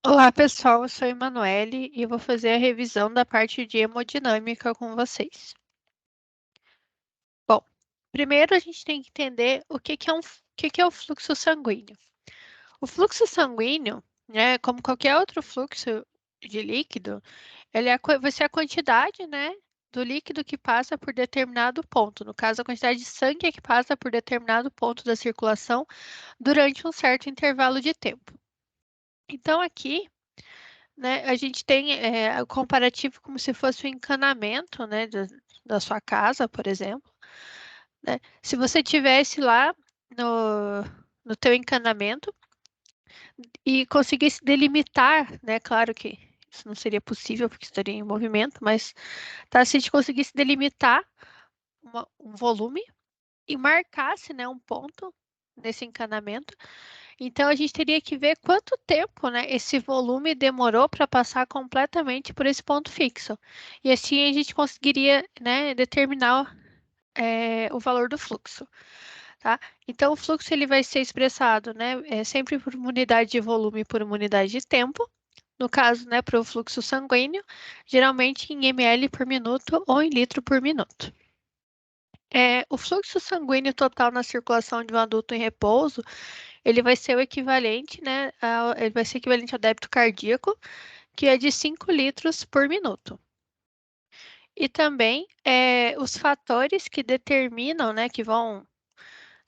Olá, pessoal, eu sou a Emanuele e vou fazer a revisão da parte de hemodinâmica com vocês. Bom, primeiro a gente tem que entender o que é o fluxo sanguíneo. O fluxo sanguíneo, né, como qualquer outro fluxo de líquido, vai ser a quantidade, né, do líquido que passa por determinado ponto. No caso, a quantidade de sangue que passa por determinado ponto da circulação durante um certo intervalo de tempo. Então, aqui né, a gente tem o comparativo como se fosse o encanamento, né, da sua casa, por exemplo, né? Se você tivesse lá no teu encanamento e conseguisse delimitar, né, claro que isso não seria possível porque estaria em movimento, mas tá, se a gente conseguisse delimitar um volume e marcasse, né, um ponto nesse encanamento, então a gente teria que ver quanto tempo, né, esse volume demorou para passar completamente por esse ponto fixo. E assim a gente conseguiria, né, determinar o valor do fluxo, tá? Então o fluxo ele vai ser expressado, né, sempre por uma unidade de volume por uma unidade de tempo. No caso, né, para o fluxo sanguíneo, geralmente em ml por minuto ou em litro por minuto. O fluxo sanguíneo total na circulação de um adulto em repouso ele vai ser o equivalente, né, ele vai ser equivalente ao débito cardíaco, que é de 5 litros por minuto. E também os fatores que determinam, né, que vão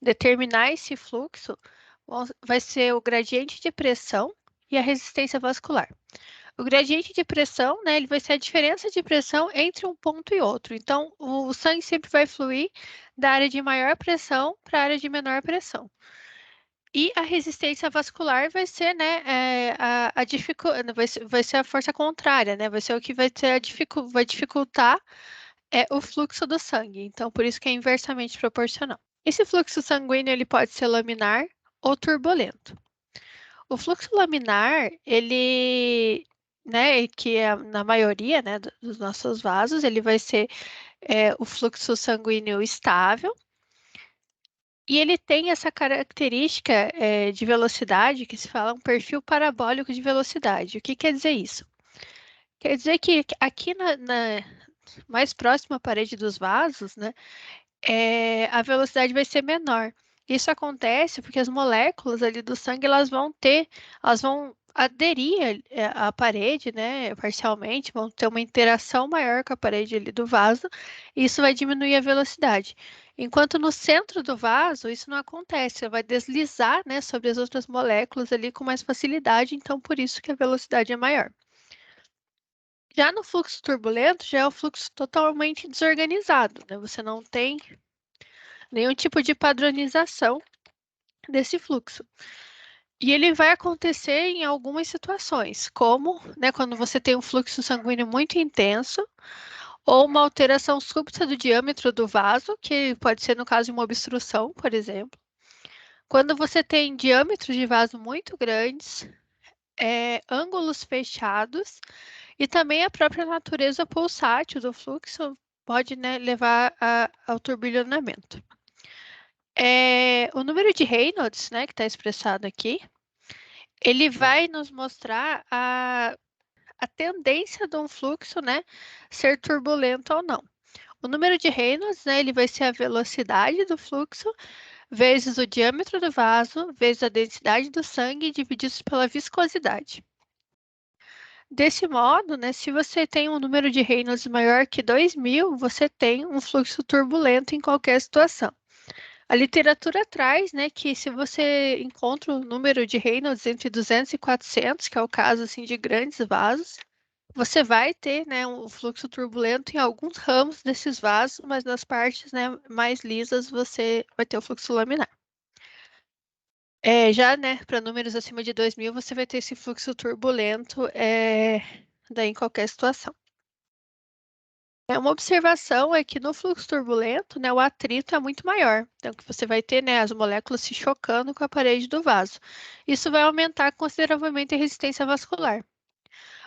determinar esse fluxo, vai ser o gradiente de pressão e a resistência vascular. O gradiente de pressão, né, ele vai ser a diferença de pressão entre um ponto e outro. Então, o sangue sempre vai fluir da área de maior pressão para a área de menor pressão. E a resistência vascular vai ser, né, vai ser a força contrária, né? Vai ser o que vai ter vai dificultar o fluxo do sangue. Então, por isso que é inversamente proporcional. Esse fluxo sanguíneo ele pode ser laminar ou turbulento. O fluxo laminar, ele, né, que é na maioria, né, dos nossos vasos, ele vai ser o fluxo sanguíneo estável. E ele tem essa característica de velocidade que se fala um perfil parabólico de velocidade. O que quer dizer isso? Quer dizer que aqui na mais próxima parede dos vasos, né, a velocidade vai ser menor. Isso acontece porque as moléculas ali do sangue elas vão aderir à parede, né, parcialmente, vão ter uma interação maior com a parede ali do vaso, e isso vai diminuir a velocidade. Enquanto no centro do vaso isso não acontece, vai deslizar, né, sobre as outras moléculas ali com mais facilidade, então por isso que a velocidade é maior. Já no fluxo turbulento, já é o fluxo totalmente desorganizado, né? Você não tem nenhum tipo de padronização desse fluxo. E ele vai acontecer em algumas situações, como, né, quando você tem um fluxo sanguíneo muito intenso, ou uma alteração súbita do diâmetro do vaso, que pode ser no caso de uma obstrução, por exemplo. Quando você tem diâmetros de vaso muito grandes, ângulos fechados, e também a própria natureza pulsátil do fluxo pode, né, levar ao turbilhonamento. O número de Reynolds, né, que está expressado aqui, ele vai nos mostrar a tendência de um fluxo, né, ser turbulento ou não. O número de Reynolds, né, ele vai ser a velocidade do fluxo vezes o diâmetro do vaso, vezes a densidade do sangue, divididos pela viscosidade. Desse modo, né, se você tem um número de Reynolds maior que 2.000, você tem um fluxo turbulento em qualquer situação. A literatura traz, né, que se você encontra o número de Reynolds entre 200 e 400, que é o caso assim de grandes vasos, você vai ter, né, um fluxo turbulento em alguns ramos desses vasos, mas nas partes, né, mais lisas você vai ter o fluxo laminar. Já, né, para números acima de 2.000, você vai ter esse fluxo turbulento daí em qualquer situação. Uma observação é que no fluxo turbulento, né, o atrito é muito maior. Então, que você vai ter, né, as moléculas se chocando com a parede do vaso. Isso vai aumentar consideravelmente a resistência vascular.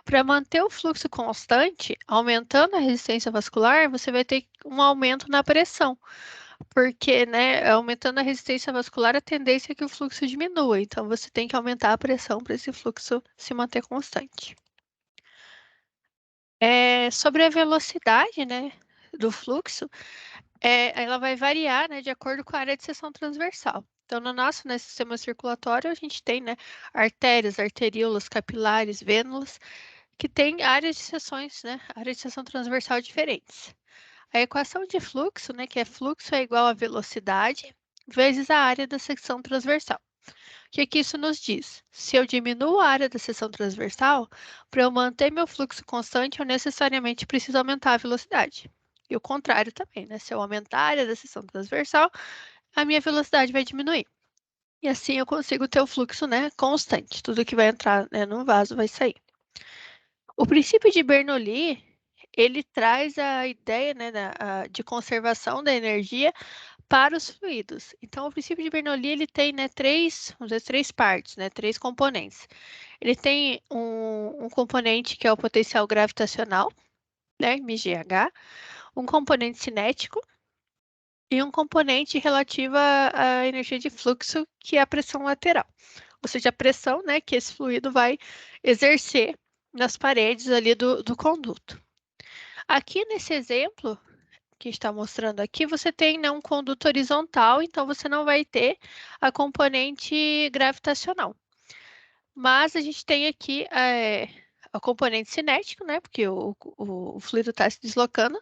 Para manter o fluxo constante, aumentando a resistência vascular, você vai ter um aumento na pressão. porque, né, aumentando a resistência vascular, a tendência é que o fluxo diminua. Então, você tem que aumentar a pressão para esse fluxo se manter constante. Sobre a velocidade, né, do fluxo, ela vai variar, né, de acordo com a área de seção transversal. Então, no nosso, né, sistema circulatório, a gente tem, né, artérias, arteríolas, capilares, vênulas, que têm áreas de seções, né, áreas de seção transversal diferentes. A equação de fluxo, né, que é fluxo é igual a velocidade vezes a área da secção transversal. O que que isso nos diz? Se eu diminuo a área da seção transversal, para eu manter meu fluxo constante, eu necessariamente preciso aumentar a velocidade. E o contrário também, né? Se eu aumentar a área da seção transversal, a minha velocidade vai diminuir. E assim eu consigo ter o fluxo, né, constante. Tudo que vai entrar, né, no vaso vai sair. O princípio de Bernoulli, ele traz a ideia, né, de conservação da energia para os fluidos. Então, o princípio de Bernoulli, ele tem, né, vamos dizer, três partes, né, três componentes. Ele tem um componente que é o potencial gravitacional, né, mgh, um componente cinético e um componente relativo à energia de fluxo, que é a pressão lateral. Ou seja, a pressão, né, que esse fluido vai exercer nas paredes ali do conduto. Aqui nesse exemplo que está mostrando aqui, você tem, né, um conduto horizontal, então você não vai ter a componente gravitacional. Mas a gente tem aqui a componente cinético, né, porque o fluido está se deslocando,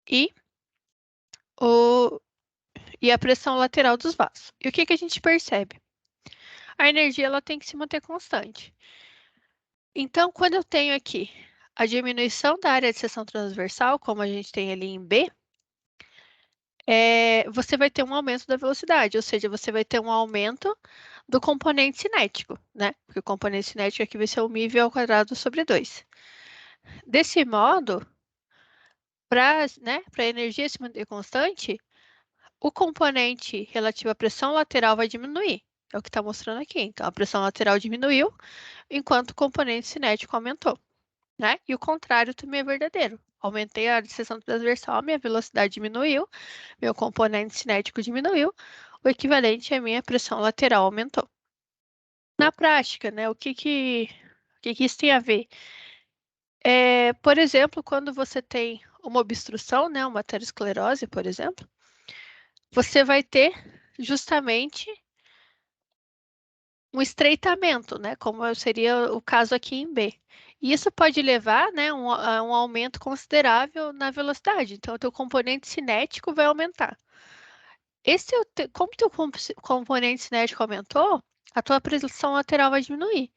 e, e a pressão lateral dos vasos. E o que que a gente percebe? A energia ela tem que se manter constante. Então, quando eu tenho aqui a diminuição da área de seção transversal, como a gente tem ali em B, você vai ter um aumento da velocidade, ou seja, você vai ter um aumento do componente cinético, né? Porque o componente cinético aqui vai ser o μ ao quadrado sobre 2. Desse modo, para, né, a energia se manter constante, o componente relativo à pressão lateral vai diminuir. É o que está mostrando aqui. Então, a pressão lateral diminuiu, enquanto o componente cinético aumentou, né? E o contrário também é verdadeiro. Aumentei a seção transversal, minha velocidade diminuiu, meu componente cinético diminuiu, o equivalente é a minha pressão lateral aumentou. Na prática, né, o que isso tem a ver? Por exemplo, quando você tem uma obstrução, né, uma aterosclerose, por exemplo, você vai ter justamente um estreitamento, né, como seria o caso aqui em B. E isso pode levar, né, a um aumento considerável na velocidade. Então, o teu componente cinético vai aumentar. Como o teu componente cinético aumentou, a tua pressão lateral vai diminuir.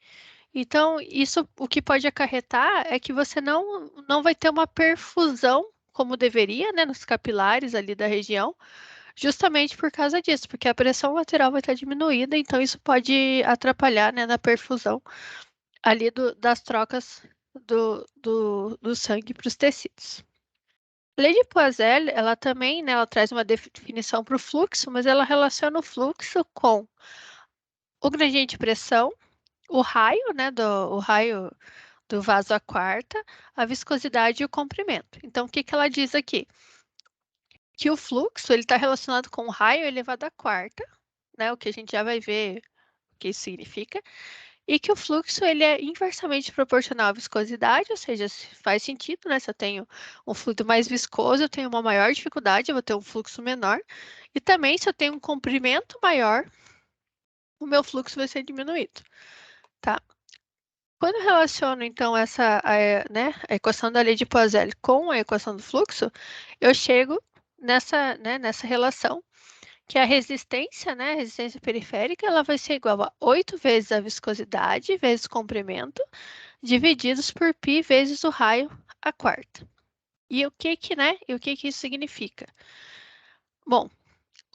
Então, isso o que pode acarretar é que você não vai ter uma perfusão como deveria, né, nos capilares ali da região, justamente por causa disso, porque a pressão lateral vai estar diminuída, então isso pode atrapalhar, né, na perfusão ali das trocas do sangue para os tecidos. A lei de Poiseuille, ela também, né, ela traz uma definição para o fluxo, mas ela relaciona o fluxo com o gradiente de pressão, o raio, né, o raio do vaso à quarta, a viscosidade e o comprimento. Então, o que que ela diz aqui? Que o fluxo ele está relacionado com o raio elevado à quarta, né, o que a gente já vai ver o que isso significa, e que o fluxo ele é inversamente proporcional à viscosidade, ou seja, faz sentido, né? Se eu tenho um fluido mais viscoso, eu tenho uma maior dificuldade, eu vou ter um fluxo menor, e também se eu tenho um comprimento maior, o meu fluxo vai ser diminuído, tá? Quando eu relaciono, então, né, a equação da lei de Poiseuille com a equação do fluxo, eu chego nessa relação, que a resistência, né, a resistência periférica, ela vai ser igual a 8 vezes a viscosidade vezes o comprimento, divididos por π vezes o raio à quarta. E o que que isso significa? Bom,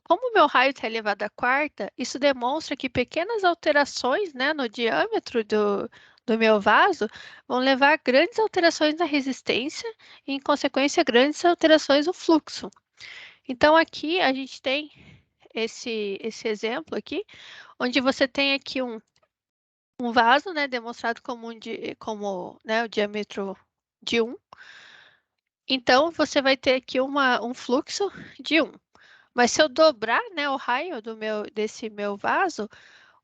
como o meu raio está elevado à quarta, isso demonstra que pequenas alterações, né, no diâmetro do meu vaso vão levar a grandes alterações na resistência e, em consequência, grandes alterações no fluxo. Então, aqui a gente tem esse exemplo aqui, onde você tem aqui um vaso, né, demonstrado como né, o diâmetro de 1. Então, você vai ter aqui um fluxo de 1. Mas se eu dobrar, né, o raio desse meu vaso,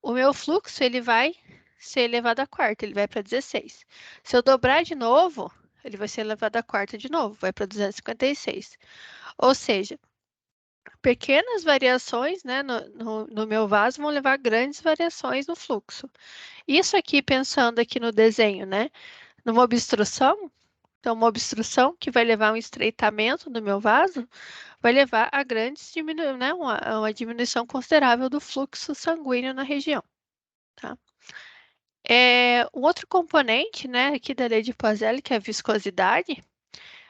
o meu fluxo ele vai ser elevado à quarta, ele vai para 16. Se eu dobrar de novo, ele vai ser elevado à quarta de novo, vai para 256. Ou seja, pequenas variações, né, no meu vaso vão levar a grandes variações no fluxo. Isso aqui, pensando aqui no desenho, né, numa obstrução, então uma obstrução que vai levar a um estreitamento do meu vaso, vai levar a grandes né, uma diminuição considerável do fluxo sanguíneo na região, tá? Um outro componente, né, aqui da lei de Poiseuille, que é a viscosidade.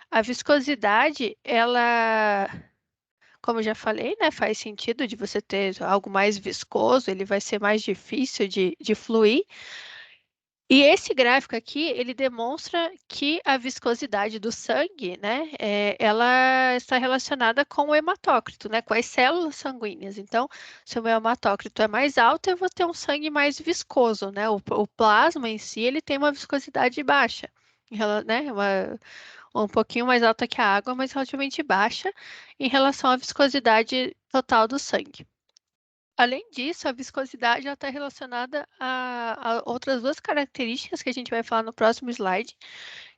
A viscosidade, ela, como eu já falei, né, faz sentido de você ter algo mais viscoso, ele vai ser mais difícil de fluir. E esse gráfico aqui, ele demonstra que a viscosidade do sangue, né, ela está relacionada com o hematócrito, né, com as células sanguíneas. Então, se o meu hematócrito é mais alto, eu vou ter um sangue mais viscoso, né? O plasma em si, ele tem uma viscosidade baixa, né, um pouquinho mais alta que a água, mas relativamente baixa em relação à viscosidade total do sangue. Além disso, a viscosidade está relacionada a outras duas características que a gente vai falar no próximo slide,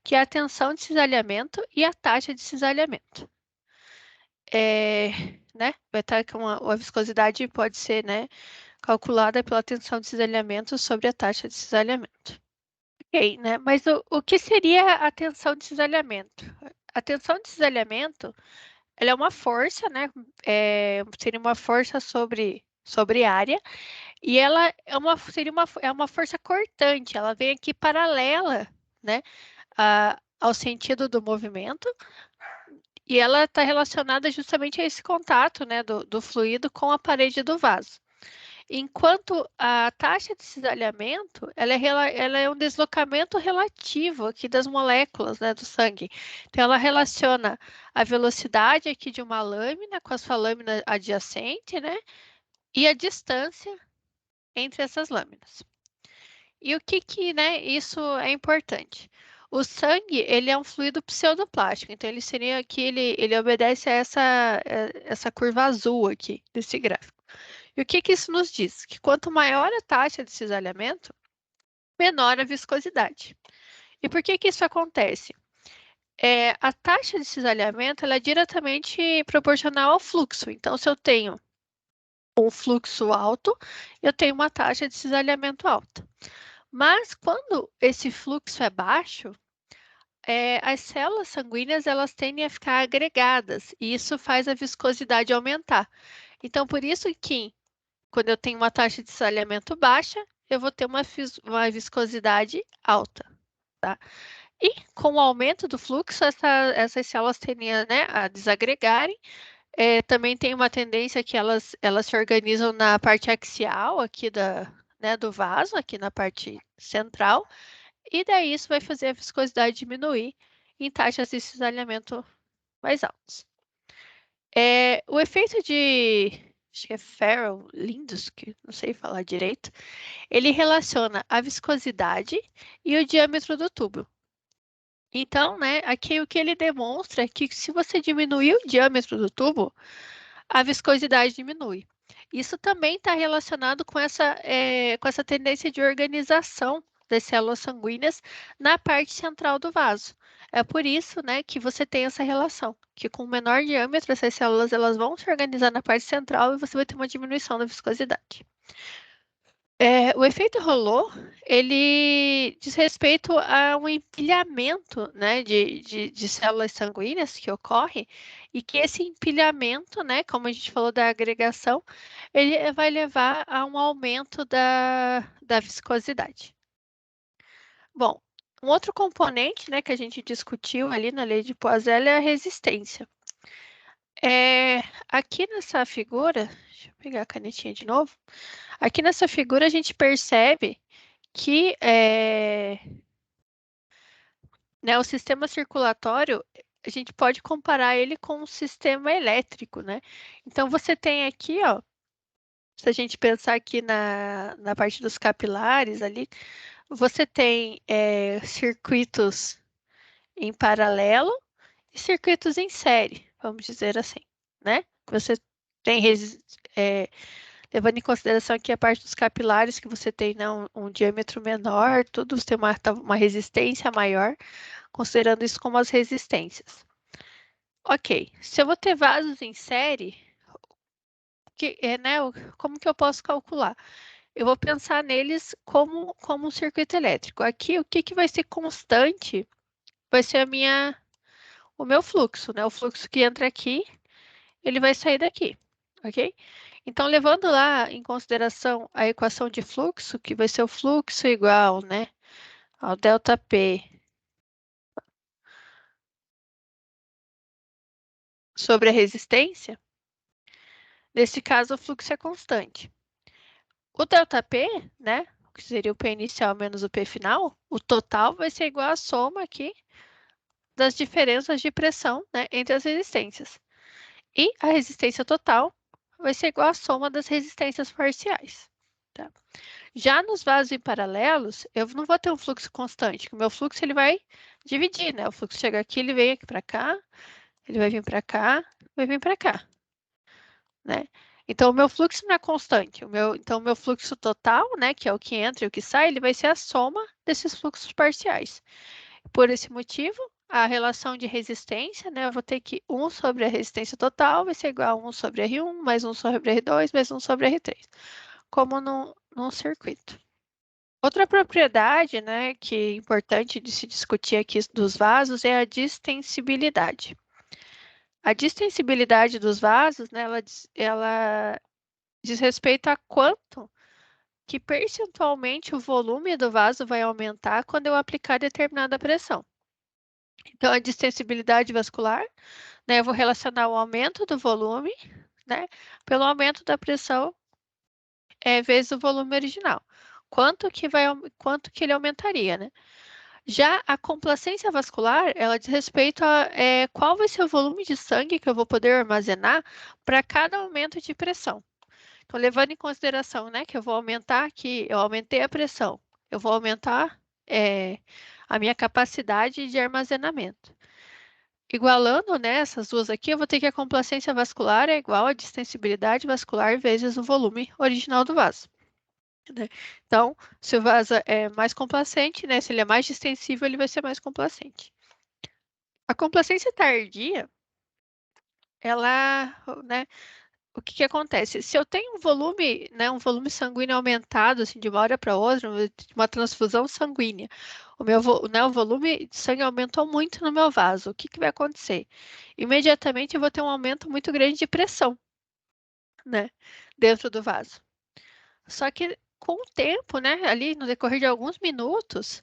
que é a tensão de cisalhamento e a taxa de cisalhamento. Né, vai estar com a viscosidade pode ser, né, calculada pela tensão de cisalhamento sobre a taxa de cisalhamento. Ok, né? Mas o que seria a tensão de cisalhamento? A tensão de cisalhamento, ela é uma força, né? Seria uma força sobre área. E ela é uma força cortante, ela vem aqui paralela, né, ao sentido do movimento, e ela está relacionada justamente a esse contato, né, do fluido com a parede do vaso. Enquanto a taxa de cisalhamento, ela é um deslocamento relativo aqui das moléculas, né, do sangue. Então, ela relaciona a velocidade aqui de uma lâmina com a sua lâmina adjacente, né, e a distância entre essas lâminas. E o que, né, isso é importante? O sangue, ele é um fluido pseudoplástico, então ele seria aqui, ele obedece a essa curva azul aqui desse gráfico. E o que isso nos diz? Que quanto maior a taxa de cisalhamento, menor a viscosidade. E por que isso acontece? A taxa de cisalhamento ela é diretamente proporcional ao fluxo. Então, se eu tenho um fluxo alto, eu tenho uma taxa de cisalhamento alta. Mas quando esse fluxo é baixo, as células sanguíneas elas tendem a ficar agregadas e isso faz a viscosidade aumentar. Então, por isso que quando eu tenho uma taxa de cisalhamento baixa, eu vou ter uma viscosidade alta, tá? E com o aumento do fluxo, essas células tendem né, a desagregarem. Também tem uma tendência que elas se organizam na parte axial aqui né, do vaso, aqui na parte central, e daí isso vai fazer a viscosidade diminuir em taxas de cisalhamento mais altas. O efeito acho que é Farrell-Lindus, que não sei falar direito, ele relaciona a viscosidade e o diâmetro do tubo. Então, né, aqui o que ele demonstra é que se você diminuir o diâmetro do tubo, a viscosidade diminui. Isso também está relacionado com essa tendência de organização das células sanguíneas na parte central do vaso. É por isso, né, que você tem essa relação, que com menor diâmetro essas células elas vão se organizar na parte central e você vai ter uma diminuição da viscosidade. O efeito Rollo, ele diz respeito a um empilhamento, né, de células sanguíneas que ocorre e que esse empilhamento, né, como a gente falou da agregação, ele vai levar a um aumento da viscosidade. Bom, um outro componente, né, que a gente discutiu ali na lei de Poiseuille é a resistência. Aqui nessa figura, deixa eu pegar a canetinha de novo. Aqui nessa figura a gente percebe que né, o sistema circulatório, a gente pode comparar ele com um sistema elétrico, né? Então, você tem aqui, ó, se a gente pensar aqui na parte dos capilares ali, você tem circuitos em paralelo e circuitos em série, vamos dizer assim, né? Você levando em consideração aqui a parte dos capilares, que você tem, né, um diâmetro menor, tudo, você tem uma resistência maior, considerando isso como as resistências. Ok, se eu vou ter vasos em série, como que eu posso calcular? Eu vou pensar neles como um circuito elétrico. Aqui, o que vai ser constante vai ser o meu fluxo, né? O fluxo que entra aqui, ele vai sair daqui, ok? Então, levando lá em consideração a equação de fluxo, que vai ser o fluxo igual, né, ao ΔP sobre a resistência, nesse caso o fluxo é constante. O ΔP, né, que seria o P inicial menos o P final, o total vai ser igual à soma aqui das diferenças de pressão, né, entre as resistências. E a resistência total vai ser igual à soma das resistências parciais. Tá? Já nos vasos em paralelos, eu não vou ter um fluxo constante, o meu fluxo ele vai dividir, né? O fluxo chega aqui, ele vem aqui para cá, ele vai vir para cá, vai vir para cá, né? Então, o meu fluxo não é constante. Então, o meu fluxo total, né, que é o que entra e o que sai, ele vai ser a soma desses fluxos parciais. Por esse motivo, a relação de resistência, né, eu vou ter que 1 sobre a resistência total vai ser igual a 1 sobre R1, mais 1 sobre R2, mais 1 sobre R3, como num circuito. Outra propriedade, né, que é importante de se discutir aqui dos vasos é a distensibilidade. A distensibilidade dos vasos, né, ela diz respeito a quanto que percentualmente o volume do vaso vai aumentar quando eu aplicar determinada pressão. Então, a distensibilidade vascular, né, eu vou relacionar o aumento do volume, né, pelo aumento da pressão vezes o volume original. Quanto que ele aumentaria, né? Já a complacência vascular, ela diz respeito a qual vai ser o volume de sangue que eu vou poder armazenar para cada aumento de pressão. Então, levando em consideração, né, que eu vou aumentar aqui, eu aumentei a pressão, eu vou aumentar a minha capacidade de armazenamento. Igualando, né, essas duas aqui, eu vou ter que a complacência vascular é igual a distensibilidade vascular vezes o volume original do vaso. Né? Então, se o vaso é mais complacente, né, se ele é mais distensível, ele vai ser mais complacente. A complacência tardia, ela, né, o que acontece? Se eu tenho um volume, né, um volume sanguíneo aumentado, assim, de uma hora para outra, uma transfusão sanguínea, o volume de sangue aumentou muito no meu vaso, o que vai acontecer? Imediatamente eu vou ter um aumento muito grande de pressão, né, dentro do vaso. Só que com o tempo, né, ali no decorrer de alguns minutos,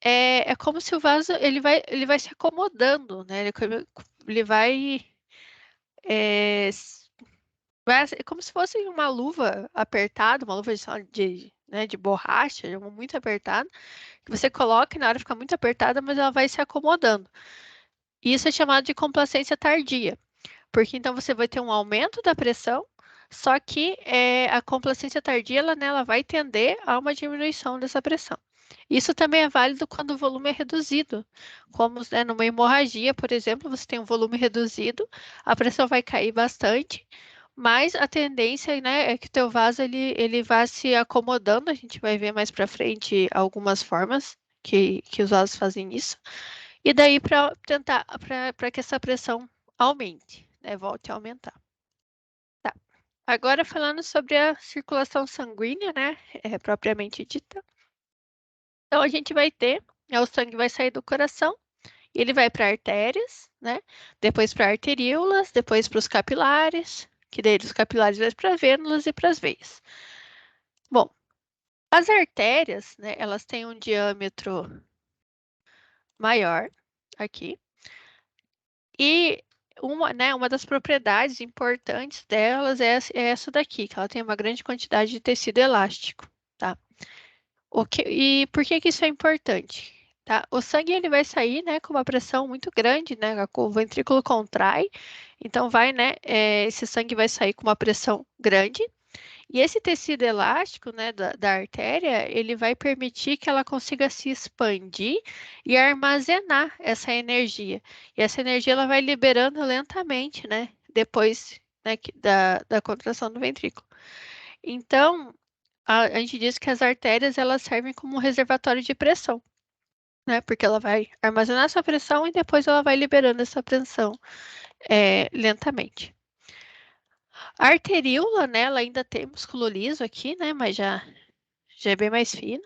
é como se o vaso ele vai se acomodando, né? Ele é, é como se fosse uma luva apertada, uma luva né, de borracha, muito apertada, que você coloca e na hora fica muito apertada, mas ela vai se acomodando. Isso é chamado de complacência tardia, porque então você vai ter um aumento da pressão, só que a complacência tardia ela vai tender a uma diminuição dessa pressão. Isso também é válido quando o volume é reduzido, como né, numa hemorragia, por exemplo, você tem um volume reduzido, a pressão vai cair bastante, mas a tendência, né, é que o teu vaso ele vá se acomodando, a gente vai ver mais para frente algumas formas que os vasos fazem isso, e daí para tentar para que essa pressão aumente, né, volte a aumentar. Tá. Agora falando sobre a circulação sanguínea, né, propriamente dita. Então, a gente vai ter, o sangue vai sair do coração, e ele vai para artérias, né? Depois para arteríolas, depois para os capilares, que daí dos capilares vai para vênulas e para as veias. Bom, as artérias, né, elas têm um diâmetro maior aqui, e uma das propriedades importantes delas é essa daqui, que ela tem uma grande quantidade de tecido elástico, tá? E por que isso é importante? Tá? O sangue ele vai sair, né, com uma pressão muito grande, né? O ventrículo contrai, então né, esse sangue vai sair com uma pressão grande. E esse tecido elástico, né, da artéria, ele vai permitir que ela consiga se expandir e armazenar essa energia. E essa energia ela vai liberando lentamente, né? Depois né, da contração do ventrículo. Então, a gente diz que as artérias elas servem como um reservatório de pressão, né? Porque ela vai armazenar essa pressão e depois ela vai liberando essa pressão lentamente. A arteríola, né, ela ainda tem músculo liso aqui, né, mas já é bem mais fina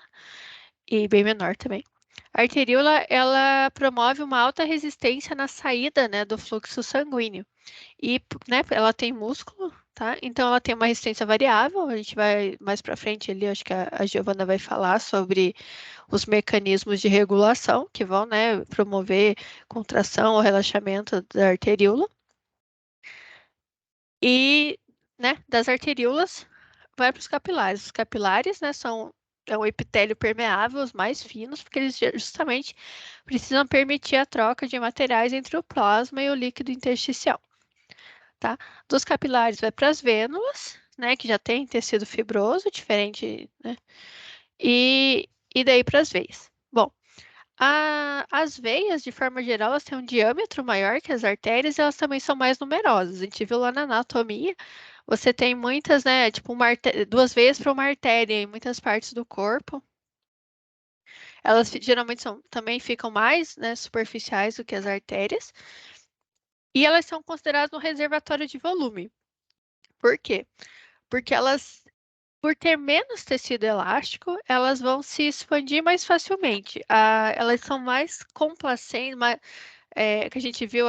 e bem menor também. A arteríola, ela promove uma alta resistência na saída, né, do fluxo sanguíneo. E, né, ela tem músculo, tá? Então ela tem uma resistência variável. A gente vai mais para frente ali, acho que a Giovana vai falar sobre os mecanismos de regulação que vão, né, promover contração ou relaxamento da arteríola. E, né, das arteríolas vai para os capilares. Os capilares, né, são o epitélio permeável, os mais finos, porque eles justamente precisam permitir a troca de materiais entre o plasma e o líquido intersticial. Tá? Dos capilares vai para as vênulas, né, que já tem tecido fibroso, diferente, né? E daí para as veias. Bom, as veias, de forma geral, elas têm um diâmetro maior que as artérias e elas também são mais numerosas. A gente viu lá na anatomia, você tem muitas, né, tipo duas veias para uma artéria em muitas partes do corpo. Elas geralmente também ficam mais, né, superficiais do que as artérias. E elas são consideradas um reservatório de volume. Por quê? Porque elas, por ter menos tecido elástico, elas vão se expandir mais facilmente. Elas são mais complacentes, que a gente viu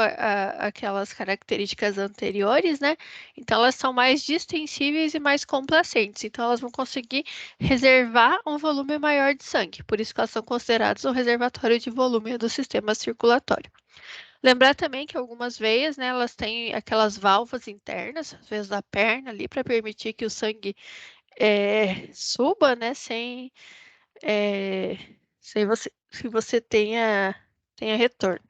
aquelas características anteriores, né? Então elas são mais distensíveis e mais complacentes. Então elas vão conseguir reservar um volume maior de sangue. Por isso que elas são consideradas um reservatório de volume do sistema circulatório. Lembrar também que algumas veias, né, elas têm aquelas válvulas internas, às vezes da perna ali, para permitir que o sangue suba, né, sem se você tenha retorno.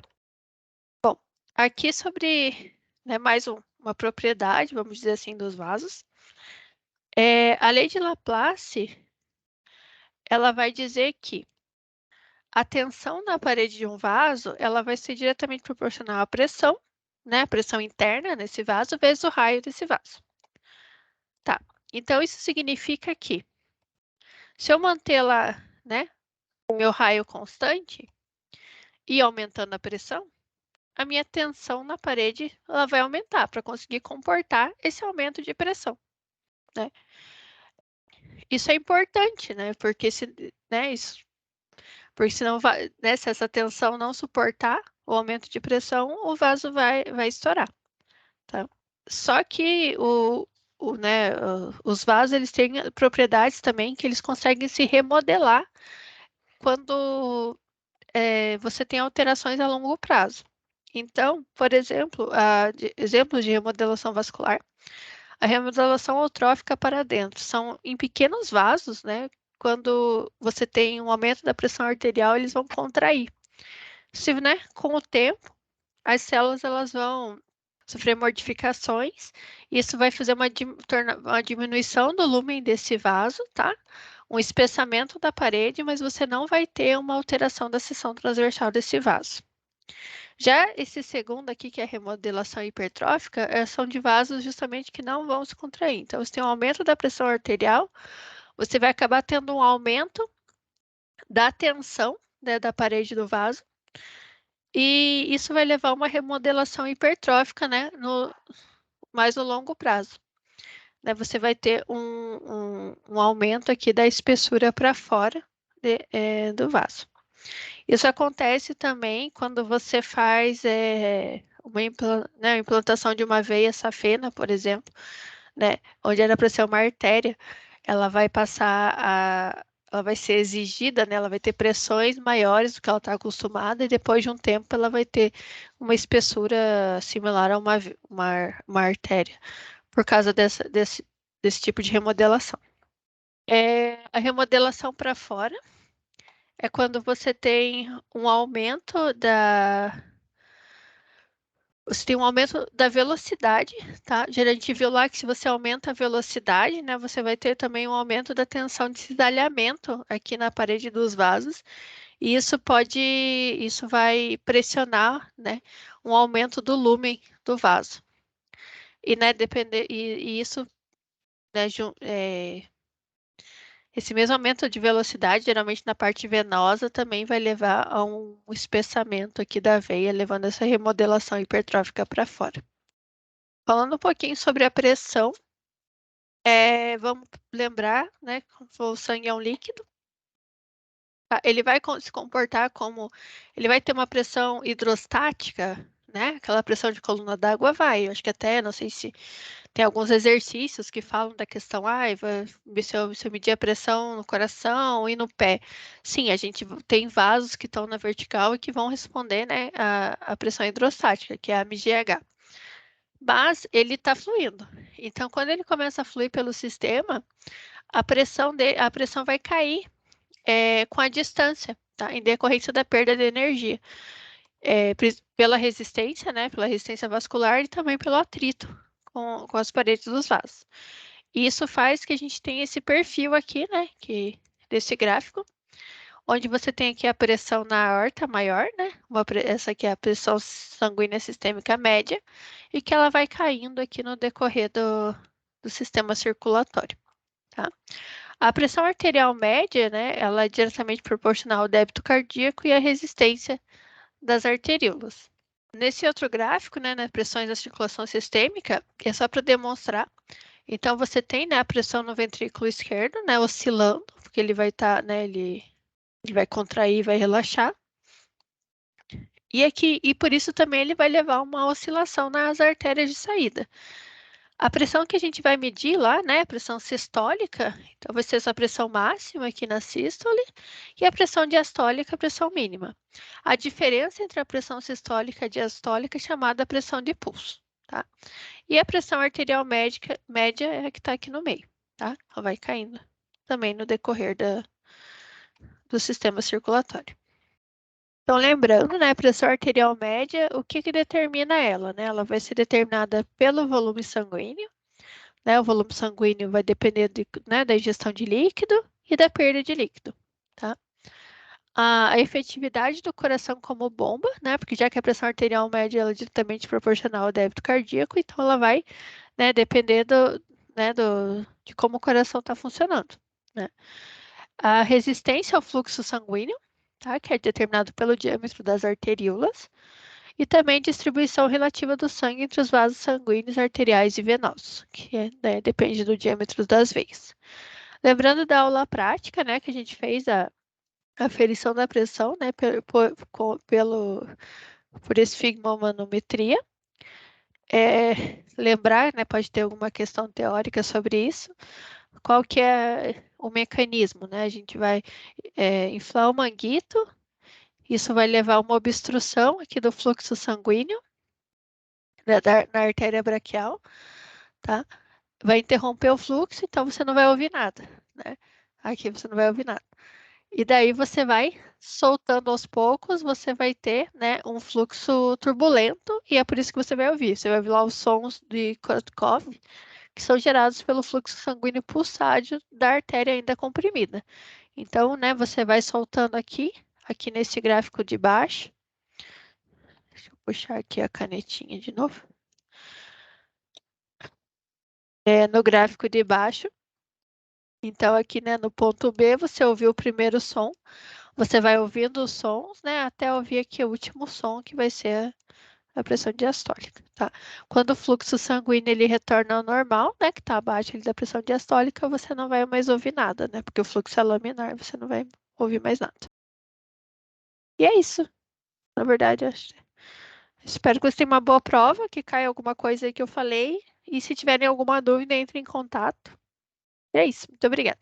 Bom, aqui sobre, né, mais uma propriedade, vamos dizer assim, dos vasos. A lei de Laplace, ela vai dizer que a tensão na parede de um vaso, ela vai ser diretamente proporcional à pressão, né, a pressão interna nesse vaso, vezes o raio desse vaso. Tá, então isso significa que se eu manter lá, né, o meu raio constante e aumentando a pressão, a minha tensão na parede ela vai aumentar para conseguir comportar esse aumento de pressão, né? Isso é importante, né? Porque porque senão né, se essa tensão não suportar o aumento de pressão, o vaso vai estourar, tá? Só que né, os vasos eles têm propriedades também que eles conseguem se remodelar quando você tem alterações a longo prazo. Então, por exemplo, exemplos de remodelação vascular, a remodelação eutrófica para dentro são em pequenos vasos, né? Quando você tem um aumento da pressão arterial, eles vão contrair. Se, né, com o tempo, as células elas vão sofrer modificações, e isso vai fazer uma diminuição do lumen desse vaso, tá? Um espessamento da parede, mas você não vai ter uma alteração da seção transversal desse vaso. Já esse segundo aqui, que é a remodelação hipertrófica, são de vasos justamente que não vão se contrair. Então, você tem um aumento da pressão arterial, você vai acabar tendo um aumento da tensão, né, da parede do vaso, e isso vai levar a uma remodelação hipertrófica, né, mais no longo prazo. Né, você vai ter um aumento aqui da espessura para fora do vaso. Isso acontece também quando você faz uma implantação de uma veia safena, por exemplo, né, onde era para ser uma artéria, ela vai ela vai ser exigida, né, ela vai ter pressões maiores do que ela está acostumada e depois de um tempo ela vai ter uma espessura similar a uma artéria, por causa desse tipo de remodelação. A remodelação para fora é quando você tem um aumento da velocidade, tá? A gente viu lá que se você aumenta a velocidade, né, você vai ter também um aumento da tensão de cisalhamento aqui na parede dos vasos, e isso vai pressionar, né, um aumento do lumen do vaso. E, né, e isso, né, esse mesmo aumento de velocidade, geralmente na parte venosa, também vai levar a um espessamento aqui da veia, levando essa remodelação hipertrófica para fora. Falando um pouquinho sobre a pressão, vamos lembrar, né, que o sangue é um líquido. Tá? Ele vai se comportar como, ele vai ter uma pressão hidrostática, né? Aquela pressão de coluna d'água vai. Eu acho que até, não sei se tem alguns exercícios que falam da questão, se eu medir a pressão no coração e no pé. Sim, a gente tem vasos que estão na vertical e que vão responder, né, a pressão hidrostática, que é a MGH. Mas ele está fluindo. Então, quando ele começa a fluir pelo sistema, a pressão vai cair com a distância, tá? Em decorrência da perda de energia. Pela resistência, né? Pela resistência vascular e também pelo atrito com as paredes dos vasos. E isso faz que a gente tenha esse perfil aqui, né? Desse gráfico, onde você tem aqui a pressão na aorta maior, né? Essa aqui é a pressão sanguínea sistêmica média, e que ela vai caindo aqui no decorrer do sistema circulatório, tá? A pressão arterial média, né, ela é diretamente proporcional ao débito cardíaco e à resistência das arteríolas. Nesse outro gráfico, né, nas pressões da circulação sistêmica, é só para demonstrar. Então, você tem, né, a pressão no ventrículo esquerdo, né, oscilando, porque ele vai estar, né, ele vai contrair, vai relaxar. E por isso também ele vai levar uma oscilação nas artérias de saída. A pressão que a gente vai medir lá, né, a pressão sistólica, então vai ser essa pressão máxima aqui na sístole, e a pressão diastólica, a pressão mínima. A diferença entre a pressão sistólica e a diastólica é chamada pressão de pulso, tá? E a pressão arterial média é a que está aqui no meio, tá? Ela vai caindo também no decorrer do sistema circulatório. Então, lembrando, né, a pressão arterial média, o que determina ela, né? Ela vai ser determinada pelo volume sanguíneo, né? O volume sanguíneo vai depender né, da ingestão de líquido e da perda de líquido, tá? A efetividade do coração como bomba, né? Porque já que a pressão arterial média ela é diretamente proporcional ao débito cardíaco, então ela vai, né, depender né, de como o coração está funcionando, né? A resistência ao fluxo sanguíneo, tá? Que é determinado pelo diâmetro das arteríolas, e também distribuição relativa do sangue entre os vasos sanguíneos, arteriais e venosos, que né, depende do diâmetro das veias. Lembrando da aula prática, né, que a gente fez a aferição da pressão, né, por esfigmomanometria. Lembrar, né, pode ter alguma questão teórica sobre isso. Qual que é o mecanismo, né? A gente vai inflar o manguito, isso vai levar a uma obstrução aqui do fluxo sanguíneo, né, na artéria braquial, tá? Vai interromper o fluxo, então você não vai ouvir nada, né? Aqui você não vai ouvir nada. E daí você vai soltando aos poucos, você vai ter, né, um fluxo turbulento, e é por isso que você vai ouvir. Você vai ouvir lá os sons de Korsakoff, que são gerados pelo fluxo sanguíneo pulsátil da artéria ainda comprimida. Então, né, você vai soltando aqui nesse gráfico de baixo. Deixa eu puxar aqui a canetinha de novo. No gráfico de baixo. Então, aqui, né, no ponto B, você ouviu o primeiro som. Você vai ouvindo os sons, né, até ouvir aqui o último som, que vai ser a pressão diastólica, tá? Quando o fluxo sanguíneo ele retorna ao normal, né, que está abaixo da pressão diastólica, você não vai mais ouvir nada, né? Porque o fluxo é laminar, você não vai ouvir mais nada. E é isso. Na verdade, espero que você tenha uma boa prova, que caia alguma coisa aí que eu falei. E se tiverem alguma dúvida, entre em contato. E é isso. Muito obrigada.